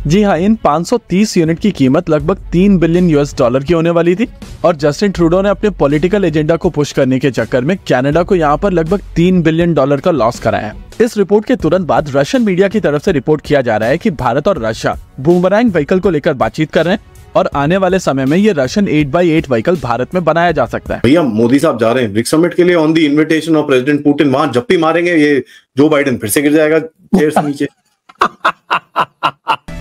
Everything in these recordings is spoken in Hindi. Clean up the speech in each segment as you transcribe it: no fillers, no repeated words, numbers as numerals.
जी हाँ, इन 530 यूनिट की कीमत लगभग 3 बिलियन यूएस डॉलर की होने वाली थी और जस्टिन ट्रूडो ने अपने पॉलिटिकल एजेंडा को पुश करने के चक्कर में कनाडा को यहाँ पर लगभग 3 बिलियन डॉलर का लॉस कराया है। इस रिपोर्ट के तुरंत बाद रशियन मीडिया की तरफ से रिपोर्ट किया जा रहा है कि भारत और रशिया बूमरैंग व्हीकल को लेकर बातचीत कर रहे हैं और आने वाले समय में ये रशियन 8x8 व्हीकल भारत में बनाया जा सकता है। भैया मोदी साहब जा रहे हैं ब्रिक्स समिट के लिए on the invitation of president Putin. वहां जप्पी मारेंगे ये जो बाइडेन फिर से गिर जाएगा चेयर से नीचे।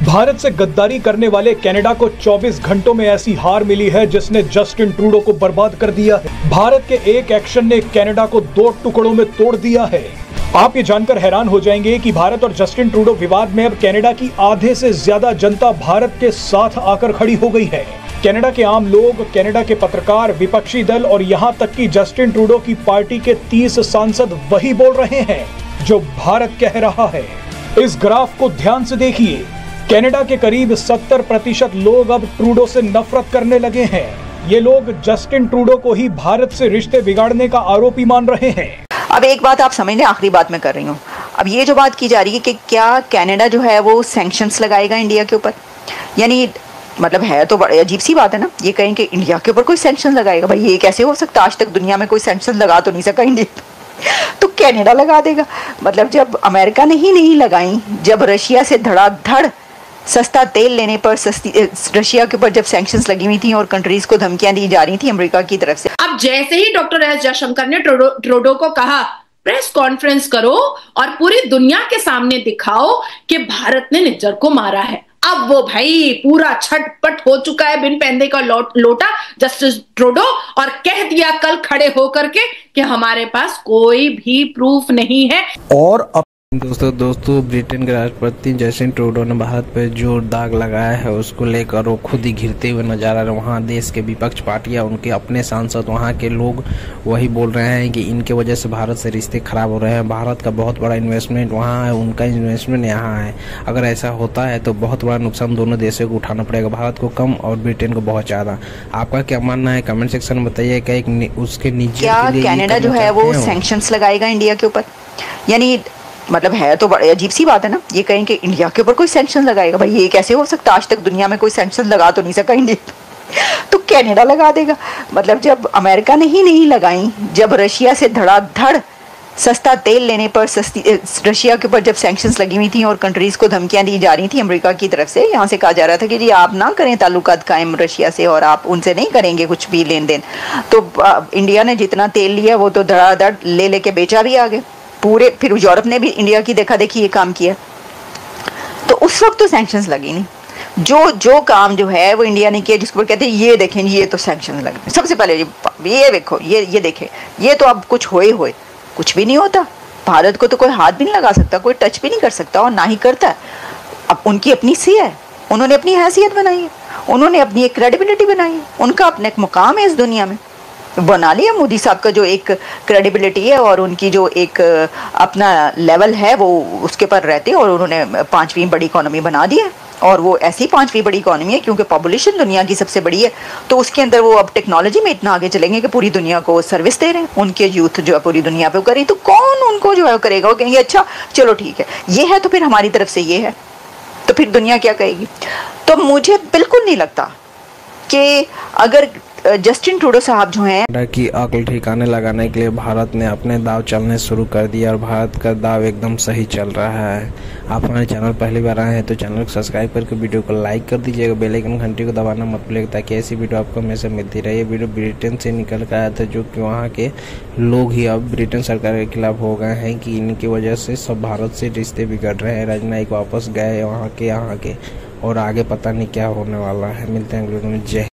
भारत से गद्दारी करने वाले कनाडा को 24 घंटों में ऐसी हार मिली है जिसने जस्टिन ट्रूडो को बर्बाद कर दिया है। भारत के एक एक्शन ने कनाडा को 2 टुकड़ों में तोड़ दिया है। आप ये जानकर हैरान हो जाएंगे कि भारत और जस्टिन ट्रूडो विवाद में अब कनाडा की आधे से ज्यादा जनता भारत के साथ आकर खड़ी हो गई है। कनाडा के आम लोग, कनाडा के पत्रकार, विपक्षी दल और यहाँ तक कि जस्टिन ट्रूडो की पार्टी के 30 सांसद वही बोल रहे हैं जो भारत कह रहा है। इस ग्राफ को ध्यान से देखिए। कनाडा के करीब 70% लोग अब ट्रूडो से नफरत करने लगे हैं। ये लोग जस्टिन ट्रूडो को ही भारत से रिश्ते बिगाड़ने का आरोपी मान रहे हैं। अब एक बात आप समझ लें, आखिरी बात मैं कर रही हूँ। अब ये जो बात की जा रही है कि क्या कनाडा जो है वो सैंक्शंस लगाएगा इंडिया के ऊपर, यानी मतलब है तो बड़ी अजीब सी बात है ना। ये कहें कि इंडिया के ऊपर कोई सैंक्शन लगाएगा, भाई ये कैसे हो सकता? आज तक दुनिया में कोई सैंक्शन लगा तो नहीं सका इंडिया, तो कनाडा लगा देगा। मतलब जब अमेरिका ने ही नहीं लगाई, जब रशिया से धड़ाधड़ सस्ता तेल लेने पर रशिया के ऊपर जब सैंक्शंस लगी हुई थी और कंट्रीज को धमकियां दी जा रही थी अमेरिका की तरफ से। अब जैसे ही डॉक्टर एस जयशंकर ने ट्रूडो को कहा प्रेस कॉन्फ्रेंस करो और पूरी दुनिया के सामने दिखाओ कि भारत ने निज्जर को मारा है, अब वो भाई पूरा छटपट हो चुका है बिन पैंदे का लोटा जस्टिस ट्रूडो, और कह दिया कल खड़े होकर के कि हमारे पास कोई भी प्रूफ नहीं है। और दोस्तों ब्रिटेन के राष्ट्रपति जस्टिन ट्रूडो ने भारत पर जो दाग लगाया है उसको लेकर वो खुद ही घिरते हुए नजर आ रहे हैं। वहाँ देश के विपक्ष पार्टियां, उनके अपने सांसद, वहाँ के लोग वही बोल रहे हैं कि इनके वजह से भारत से रिश्ते खराब हो रहे हैं। भारत का बहुत बड़ा इन्वेस्टमेंट वहाँ है, उनका इन्वेस्टमेंट यहाँ है। अगर ऐसा होता है तो बहुत बड़ा नुकसान दोनों देशों को उठाना पड़ेगा, भारत को कम और ब्रिटेन को बहुत ज्यादा। आपका क्या मानना है कमेंट सेक्शन में बताइए। क्या उसके निजी कनाडा जो है वो सैंक्शंस लगाएगा इंडिया के ऊपर, यानी मतलब है तो बड़ी अजीब सी बात है ना। ये कहें कि इंडिया के ऊपर कोई सैंक्शन लगाएगा, भाई ये कैसे हो सकता? आज तक दुनिया में कोई सैंक्शन लगा तो नहीं सका इंडिया, तो कनाडा लगा देगा। मतलब जब अमेरिका ने ही नहीं लगाई, जब रशिया से धड़ाधड़ सस्ता तेल लेने पर रशिया के ऊपर जब सैंक्शंस लगी हुई थी और कंट्रीज को धमकियां दी जा रही थी अमेरिका की तरफ से, यहाँ से कहा जा रहा था कि जी आप ना करें ताल्लुकात कायम रशिया से और आप उनसे नहीं करेंगे कुछ भी लेन देन, तो इंडिया ने जितना तेल लिया वो तो धड़ाधड़ ले लेके बेचा भी आगे पूरे। फिर यूरोप ने भी इंडिया की देखा देखी ये काम किया, तो उस वक्त तो सैंक्शंस लगी नहीं। जो काम जो है वो इंडिया ने किया, जिसको कहते हैं ये देखें ये तो सैंक्शन लगे। सबसे पहले ये देखो, ये देखें, ये तो अब कुछ होए कुछ भी नहीं होता। भारत को तो कोई हाथ भी नहीं लगा सकता, कोई टच भी नहीं कर सकता और ना ही करता है। अब उनकी अपनी सी है, उन्होंने अपनी हैसियत बनाई है, उन्होंने अपनी एक क्रेडिबिलिटी बनाई है, उनका अपना एक मुकाम है इस दुनिया में बना लिया। मोदी साहब का जो एक क्रेडिबिलिटी है और उनकी जो एक अपना लेवल है वो उसके पर रहते हैं और उन्होंने 5वीं बड़ी इकोनॉमी बना दी है। और वो ऐसी 5वीं बड़ी इकोनॉमी है क्योंकि पॉपुलेशन दुनिया की सबसे बड़ी है, तो उसके अंदर वो अब टेक्नोलॉजी में इतना आगे चलेंगे कि पूरी दुनिया को सर्विस दे रहे हैं। उनके यूथ जो है पूरी दुनिया पे करें, तो कौन उनको जो है करेगा? वो कहेंगे अच्छा चलो ठीक है ये है तो फिर हमारी तरफ से ये है, तो फिर दुनिया क्या कहेगी? तो मुझे बिल्कुल नहीं लगता कि अगर जस्टिन ट्रूडो साहब जो हैं की अक्ल ठिकाने लगाने के लिए भारत ने अपने दाव चलने शुरू कर दिया और भारत का दाव एकदम सही चल रहा है। आप हमारे चैनल पहली बार आए हैं तो चैनल को सब्सक्राइब करके वीडियो को लाइक कर दीजिएगा, बेल आइकन घंटी को दबाना मत भूलिएगा ताकि ऐसी वीडियो आपको हमेशा मिलती रहे। ये वीडियो ब्रिटेन से निकल कर आया था, जो कि वहाँ के लोग ही अब ब्रिटेन सरकार के खिलाफ हो गए हैं कि इनकी वजह से सब भारत से रिश्ते बिगड़ रहे हैं। राजनयिक वापस गए वहाँ के, और आगे पता नहीं क्या होने वाला है। मिलते हैं अगले वीडियो में। जय